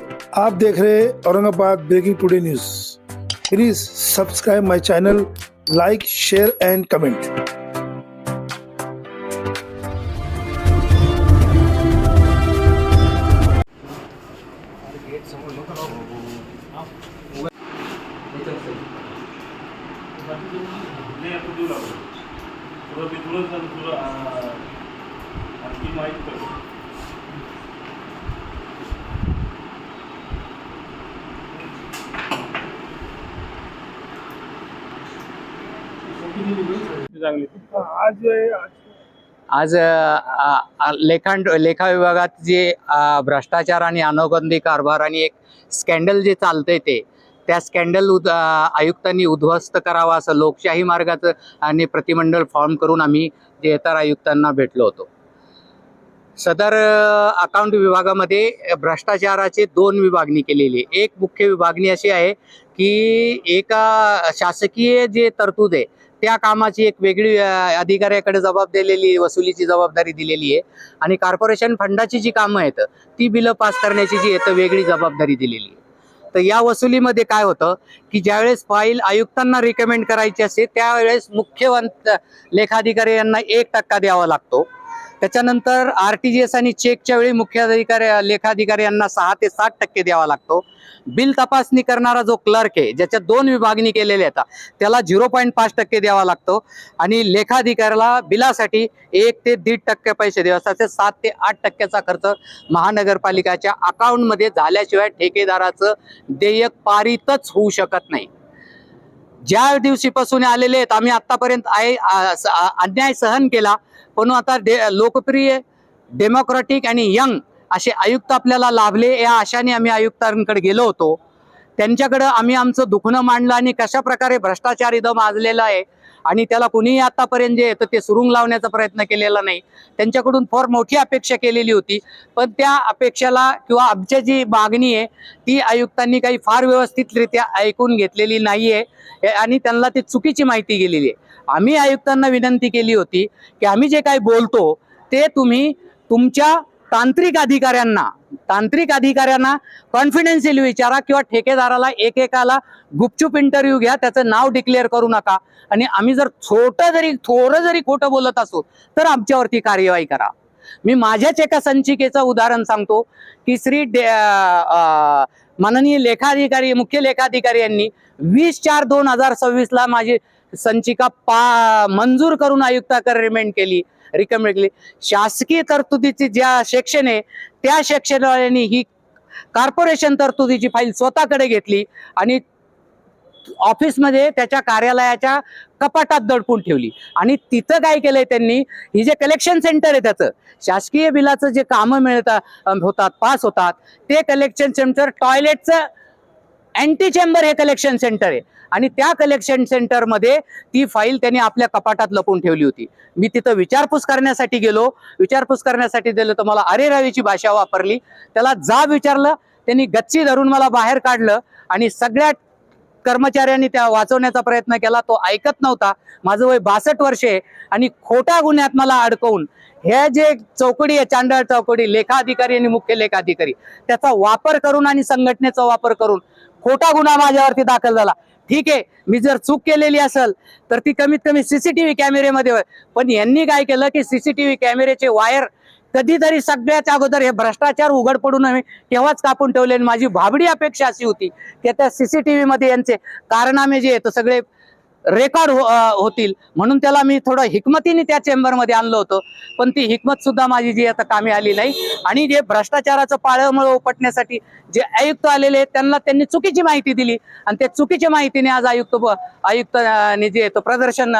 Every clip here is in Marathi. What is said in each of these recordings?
आप देख रहे हैं Aurangabad breaking today news. Please subscribe my channel, like, share and comment. आज लेखा विभागात जे भ्रष्टाचार आणि अनौगंदी कारभार आणि एक स्कॅन्डल जे चालतंय त्या स्कॅन्डल आयुक्तांनी उद्ध्वस्त करावा असं लोकशाही मार्गाचं आणि प्रतिमंडळ फॉर्म करून आम्ही जे इतर आयुक्तांना भेटलो होतो। सदर अकाउंट विभागामध्ये भ्रष्टाचाराचे दोन विभागणी केलेली आहे। एक मुख्य विभागणी अशी आहे की एका शासकीय जे तरतूद आहे त्या कामाची एक वेगळी अधिकाऱ्याकडे दिलेली वसुलीची जबाबदारी दिलेली आहे आणि कॉर्पोरेशन फंडाची जी कामं आहेत ती बिलं पास करण्याची जी आहे वेगळी जबाबदारी दिलेली आहे। तर या वसुलीमध्ये काय होतं की ज्यावेळेस फाईल आयुक्तांना रिकमेंड करायची असते त्यावेळेस मुख्य लेखाधिकारी यांना 1% द्यावा लागतो। त्याच्यानंतर RTGS आणि चेकच्या वेळी लेखाधिकारी यांना 6 ते 7% द्यावा लागतो। बिल तपासणी करणारा जो क्लर्क आहे ज्याच्या दोन विभागणी केलेल्या आहेत त्याला 0.5% द्यावा लागतो आणि लेखाधिकाऱ्याला बिलासाठी 1 ते 1.5% पैसे द्यावे लागतात। 7 ते 8%चा खर्च महानगरपालिकेच्या अकाउंटमध्ये झाल्याशिवाय ठेकेदाराचं देयक पारितच होऊ शकत नाही। ज्या दिवशीपासून आलेले आहेत आम्ही आतापर्यंत अन्याय सहन केला, पण आता लोकप्रिय, डेमोक्रॅटिक आणि यंग असे आयुक्त आपल्याला लाभले या आशाने आम्ही आयुक्तांकडे गेलो होतो। त्यांच्याकडे आम्ही आमचं दुखणं मांडलं आणि कशा प्रकारे भ्रष्टाचार इथं माजलेला आहे आणि त्याला कुणीही आतापर्यंत जे येतं ते सुरुंग लावण्याचा प्रयत्न केलेला नाही। त्यांच्याकडून फार मोठी अपेक्षा केलेली होती, पण त्या अपेक्षेला किंवा आमची जी मागणी आहे ती आयुक्तांनी काही फार व्यवस्थितरित्या ऐकून घेतलेली नाहीये आणि त्यांना ती चुकीची माहिती गेलेली आहे। आम्ही आयुक्तांना विनंती केली होती की आम्ही जे काही बोलतो ते तुम्ही तुमच्या तांत्रिक अधिकाऱ्यांना कॉन्फिडेन्शियल विचारा किंवा ठेकेदाराला एकेकाला गुपचूप इंटरव्ह्यू घ्या, त्याचं नाव डिक्लेअर करू नका आणि आम्ही जर थोडं जरी खोटं बोलत असू तर आमच्यावरती कार्यवाही करा। मी माझ्याच एका संचिकेचं उदाहरण सांगतो की माननीय मुख्य लेखाधिकारी यांनी 20/4/2026 ला माझी संचिका मंजूर करून आयुक्ताकडे रिकमेंड केली। शासकीय तरतुदीची ज्या सेक्शन आहे त्या सेक्शनवाल्यांनी ही कॉर्पोरेशन तरतुदीची फाईल स्वतःकडे घेतली आणि ऑफिसमध्ये त्याच्या कार्यालयाच्या कपाटात दडपून ठेवली आणि तिथं काय केलंय त्यांनी, ही जे कलेक्शन सेंटर आहे त्याचं शासकीय बिलाचं जे कामं पास होतात ते कलेक्शन सेंटर टॉयलेटचं अँटी चेंबर हे कलेक्शन सेंटर आहे आणि त्या कलेक्शन सेंटर मध्ये ती फाईल त्यांनी आपल्या कपाटात लपवून ठेवली होती। मी तिथं विचारपूस करण्यासाठी गेलो, तर मला अरेरावीची भाषा वापरली। त्याला जाब विचारलं, त्यांनी गच्ची धरून मला बाहेर काढलं आणि सगळ्या कर्मचाऱ्यांनी त्या वाचवण्याचा प्रयत्न केला, तो ऐकत नव्हता। माझं वय 62 वर्षे आहे आणि खोटा गुन्ह्यात मला अडकवून हे जे चौकडी आहे चांडळ चौकडी, लेखाधिकारी आणि मुख्य लेखाधिकारी त्याचा वापर करून आणि संघटनेचा वापर करून खोटा गुन्हा माझ्यावरती दाखल झाला। ठीक आहे, मी जर चूक केलेली असेल तर ती कमीत कमी CCTV कॅमेरेमध्ये होय, पण यांनी काय केलं की CCTV कॅमेरेचे वायर कधीतरी सगळ्याच अगोदर हे भ्रष्टाचार उघड पडून आम्ही तेव्हाच कापून ठेवले। माझी भाबडी अपेक्षा अशी होती की त्या CCTV मध्ये यांचे कारनामे जे आहेत सगळे रेकॉर्ड होतील, म्हणून त्याला मी थोडं हिकमतीने त्या चेंबरमध्ये आणलं होतं, पण ती हिकमत सुद्धा माझी जी आता कामी आली नाही। आणि जे भ्रष्टाचाराचं पाळंमुळं उपटण्यासाठी जे आयुक्त आलेले आहेत त्यांनी चुकीची माहिती दिली आणि त्या चुकीच्या माहितीने आज आयुक्तांनी जे प्रदर्शन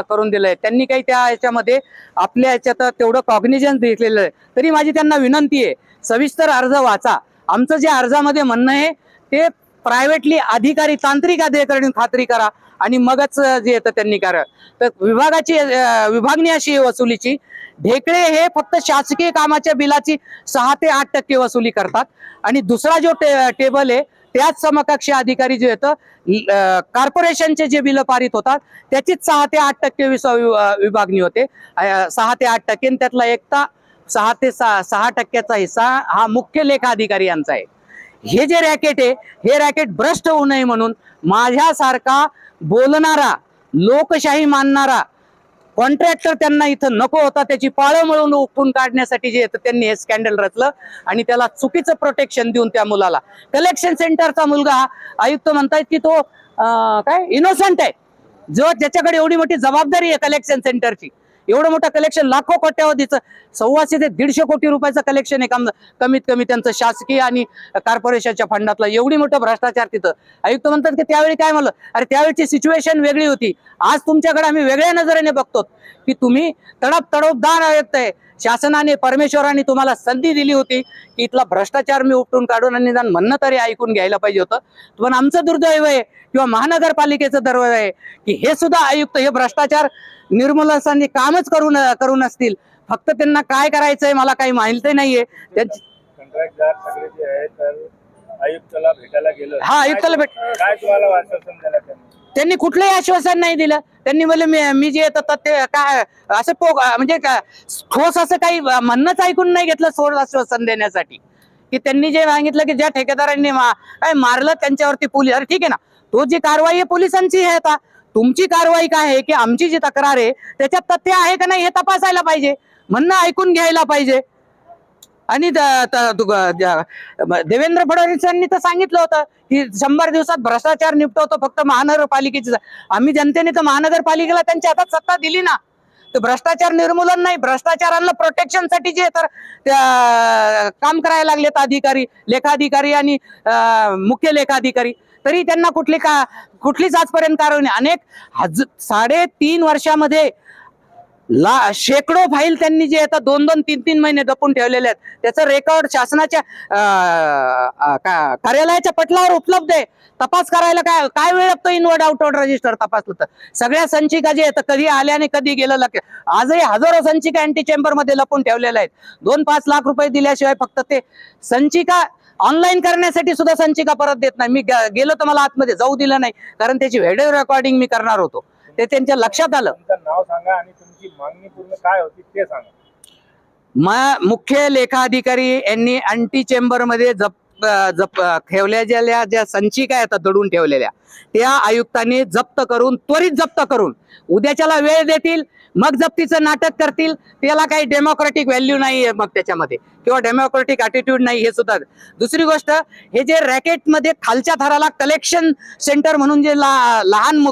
करून दिलंय। त्यांनी काही त्या याच्यामध्ये आपल्या याच्यात तेवढं कॉग्निजन्स घेतलेलं आहे। तरी माझी त्यांना विनंती आहे, सविस्तर अर्ज वाचा। आमचं जे अर्जामध्ये म्हणणं आहे ते प्रायव्हेटली तांत्रिक अधिकाऱ्यांनी खात्री करा आणि मगच जे येतं त्यांनी करा। तर विभागणी अशी आहे वसुलीची, ढेकळे हे फक्त शासकीय कामाच्या बिलाची 6 ते 8% वसुली करतात आणि दुसरा जो टेबल आहे त्याच समकक्ष अधिकारी जे येतं कॉर्पोरेशनचे जे बिल पारित होतात त्याचीच 6 ते 8% विभागणी होते। 6 ते 8% त्यातला 6 ते 6% हिस्सा हा मुख्य लेखा अधिकारी यांचा आहे। हे जे रॅकेट आहे हे रॅकेट भ्रष्ट होऊ नये म्हणून माझ्यासारखा बोलणारा, लोकशाही मानणारा कॉन्ट्रॅक्टर त्यांना इथं नको होता, त्याची पाळंमुळं उपटून काढण्यासाठी जे येतं त्यांनी हे स्कॅन्डल रचलं आणि त्याला चुकीचं प्रोटेक्शन देऊन त्या मुलाला, कलेक्शन सेंटरचा मुलगा, आयुक्त म्हणतायत की तो काय इनोसंट आहे, जो ज्याच्याकडे एवढी मोठी जबाबदारी आहे कलेक्शन सेंटरची, एवढं मोठं कलेक्शन लाखो कोट्यावधीचं 125 ते 150 कोटी रुपयाचं कलेक्शन आहे कमीत कमी त्यांचं शासकीय आणि कॉर्पोरेशनच्या फंडातला, एवढी मोठं भ्रष्टाचार तिथं. आयुक्त म्हणतात की त्यावेळी काय म्हणलं, अरे त्यावेळीची सिच्युएशन वेगळी होती, आज तुमच्याकडे आम्ही वेगळ्या नजरेने बघतो की तुम्ही तडफदार आयुक्त आहे, शासनाने परमेश्वराने तुम्हाला संधी दिली होती की इथला भ्रष्टाचार मी उपटून काढून आणि निदान म्हणणं तरी ऐकून घ्यायला पाहिजे होतं. पण आमचं दुर्दैव आहे किंवा महानगरपालिकेचं दुर्दैव आहे की हे सुद्धा आयुक्त हे भ्रष्टाचार निर्मूलनासाठी कामच करून असतील, फक्त त्यांना काय करायचंय मला काही माहिती नाहीये. कंत्राटदार सगळे जे आहेत तर आयुक्ताला भेटायला गेलं, हा, आयुक्ताला काय तुम्हाला आश्वासन दिलं त्यांनी? त्यांनी कुठलंही आश्वासन नाही दिलं. त्यांनी म्हणले मी जे येतं ते काय असं म्हणजे ठोस असं काही म्हणणंच ऐकून नाही घेतलं सोड आश्वासन देण्यासाठी, की त्यांनी जे सांगितलं की ज्या ठेकेदारांनी काय मारलं त्यांच्यावरती पोलीस, अरे ठीक आहे ना, तो जी कारवाई आहे पोलिसांची आहे, आता तुमची कारवाई काय आहे की आमची जी तक्रार आहे त्याच्यात तथ्य आहे का नाही हे तपासायला पाहिजे, म्हणणं ऐकून घ्यायला पाहिजे. आणि देवेंद्र फडणवीसांनी तर सांगितलं होतं की 100 दिवसात भ्रष्टाचार निपटवतो फक्त महानगरपालिकेची. आम्ही जनतेने तर महानगरपालिकेला त्यांच्या हातात सत्ता दिली ना, तर भ्रष्टाचार निर्मूलन नाही, भ्रष्टाचारांना प्रोटेक्शनसाठी जे तर काम करायला लागलेत अधिकारी, लेखाधिकारी आणि मुख्य लेखाधिकारी, तरी त्यांना कुठलीच आजपर्यंत कारवाई नाही. अनेक 3.5 वर्षामध्ये शेकडो फाईल त्यांनी जे आता 2-2, 3-3 महिने जपून ठेवलेले आहेत, त्याचं रेकॉर्ड शासनाच्या कार्यालयाच्या पटलावर उपलब्ध आहे. तपास करायला काय वेळ लागतो इनवर्ड आउटवर्ड रजिस्टर तपासलं तर. सगळ्या संचिका जे आहेत कधी आल्या आणि कधी गेलं आजही हजारो संचिका अँटी चेंबर मध्ये लपून ठेवलेल्या आहेत. 2-5 लाख रुपये दिल्याशिवाय फक्त ते संचिका ऑनलाईन करण्यासाठी सुद्धा संचिका परत देत नाही. मी गेलो तर मला आतमध्ये जाऊ दिलं नाही, कारण त्याची व्हिडिओ रेकॉर्डिंग मी करणार होतो. ते त्यांच्या लक्षात आलं. तुमचं नाव सांगा आणि तुमची मागणी पूर्ण काय होती ते सांगा. मुख्य लेखाधिकारी यांनी अँटी चेंबर मध्ये ठेवलेल्या ज्या संचिका आहेत दडून ठेवलेल्या, त्या आयुक्तांनी त्वरित जप्त करून उद्याच्याला वेळ देतील, मग जप्तीचं नाटक करतील. त्याला काही डेमोक्रेटिक व्हॅल्यू नाहीये मग त्याच्यामध्ये, किंवा डेमोक्रेटिक ॲटिट्यूड नाही हे सुद्धा. दुसरी गोष्ट, हे जे रॅकेटमध्ये खालच्या थराला कलेक्शन सेंटर म्हणून जे लहान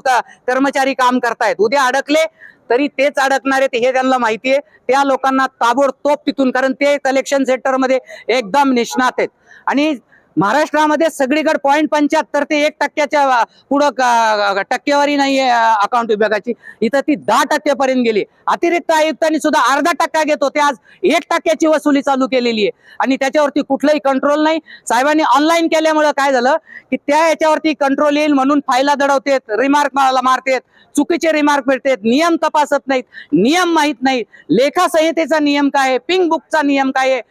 कर्मचारी काम करतायत, उद्या अडकले तरी तेच अडकणार आहेत हे त्यांना माहिती आहे. त्या लोकांना ताबडतोब तिथून, कारण ते कलेक्शन सेंटर मध्ये एकदम निष्णात आहेत. आणि महाराष्ट्रामध्ये सगळीकडे 0.75 ते 1% पुढं टक्केवारी नाहीये अकाउंट विभागाची, इथं ती 10% पर्यंत गेली. अतिरिक्त आयुक्तांनी सुद्धा 0.5% घेतो, ते आज 1% वसुली चालू केलेली आहे आणि त्याच्यावरती कुठलाही कंट्रोल नाही. साहेबांनी ऑनलाईन केल्यामुळे काय झालं की त्या याच्यावरती कंट्रोल येईल म्हणून फायला दडवतेत, रिमार्क मारतेत, चुकीचे रिमार्क भेटतात, नियम तपासत नाहीत, नियम माहित नाहीत, लेखा संहितेचा नियम काय आहे, पिंक बुकचा नियम काय आहे,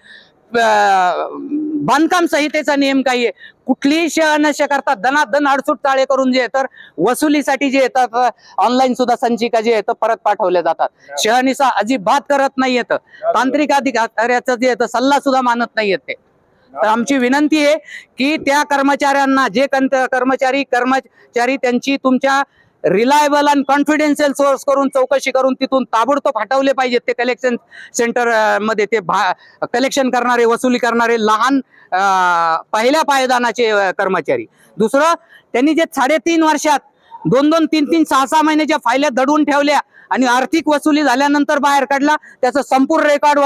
बांधकाम संहितेचा नियम काय आहे, कुठलीही शहानिशा करतात, दनादन अडसूट चाळे करून जे तर वसुलीसाठी जे येतात ऑनलाईन सुद्धा संचिका जे येतं परत पाठवल्या जातात. शहानिशा अजिबात करत नाही येत, तांत्रिक अधिकाऱ्याचं जे येतं सल्ला सुद्धा मानत नाही येते. तर आमची विनंती आहे की त्या कर्मचाऱ्यांना, जे कर्मचारी त्यांची तुमच्या रिलायबल आणि कॉन्फिडेन्शियल सोर्स करून चौकशी करून तिथून ताबडतोब हटवले पाहिजेत. ते कलेक्शन सेंटर मध्ये ते कलेक्शन करणारे, वसुली करणारे लहान पहिल्या पायदानाचे कर्मचारी. दुसरं, त्यांनी जे 3.5 वर्षात 2-2, 3-3, 6-6 महिन्याच्या फायल्या दडवून ठेवल्या आणि आर्थिक वसुली झाल्यानंतर बाहेर काढला, त्याचं संपूर्ण रेकॉर्ड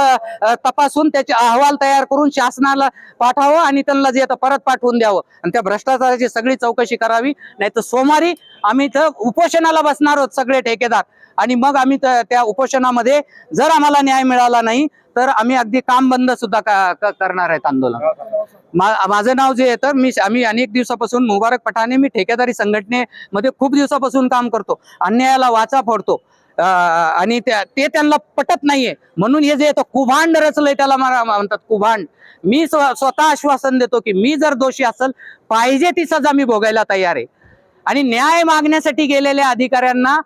तपासून त्याचे अहवाल तयार करून शासनाला पाठवावं आणि त्यांना जे परत पाठवून द्यावं आणि त्या भ्रष्टाचाराची सगळी चौकशी करावी. नाही तर सोमवारी आम्ही इथं उपोषणाला बसणार आहोत सगळे ठेकेदार, आणि मग आम्ही त्या उपोषणामध्ये जर आम्हाला न्याय मिळाला नाही तर आम्ही अगदी काम बंद सुद्धा करणार आहेत आंदोलन. माझं नाव जे येतं, आम्ही अनेक दिवसापासून मुबारक पठाणे, मी ठेकेदारी संघटनेमध्ये खूप दिवसापासून काम करतो, अन्यायाला वाचा फोडतो आणि ते त्यांना पटत नाहीये म्हणून हे जे येतं कुभांड रचलंय त्याला म्हणतात कुभांड. मी स्वतः आश्वासन देतो की मी जर दोषी असेल पाहिजे ती सजा मी भोगायला तयार आहे. आणि न्याय मागण्यासाठी गेलेल्या अधिकाऱ्यांना,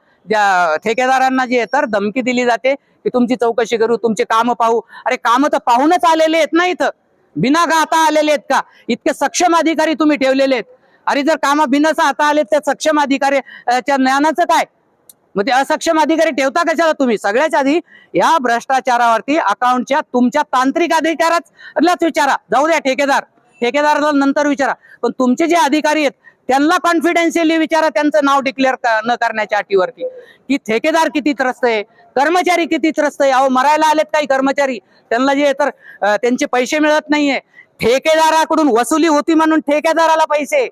ठेकेदारांना जे तर धमकी दिली जाते की तुमची चौकशी करू, तुमचे काम पाहू. अरे काम तर पाहूनच आलेले आहेत ना इथं, बिना खाता आलेले आहेत का? इतके सक्षम अधिकारी तुम्ही ठेवलेले आहेत. अरे जर कामा बिना खाता आले त्या सक्षम अधिकारी च्या ज्ञानाचं काय? मग ते असक्षम अधिकारी ठेवता कशाला तुम्ही? सगळ्यात आधी या भ्रष्टाचारावरती अकाउंटच्या तुमच्या तांत्रिक अधिकाऱ्यालाच विचारा. जाऊ द्या ठेकेदाराला नंतर विचारा, पण तुमचे जे अधिकारी आहेत त्यांना कॉन्फिडेन्शियली विचारा, त्यांचं नाव डिक्लेअर न करण्याच्या अटीवरती, की ठेकेदार किती त्रस्त आहे, कर्मचारी किती त्रस्त आहे. अहो मरायला आलेत काही कर्मचारी, त्यांना जे तर त्यांचे पैसे मिळत नाहीये. ठेकेदाराकडून वसुली होती म्हणून ठेकेदाराला पैसे,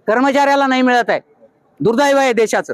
कर्मचाऱ्याला नाही मिळत आहे. दुर्दैव आहे देशाचं.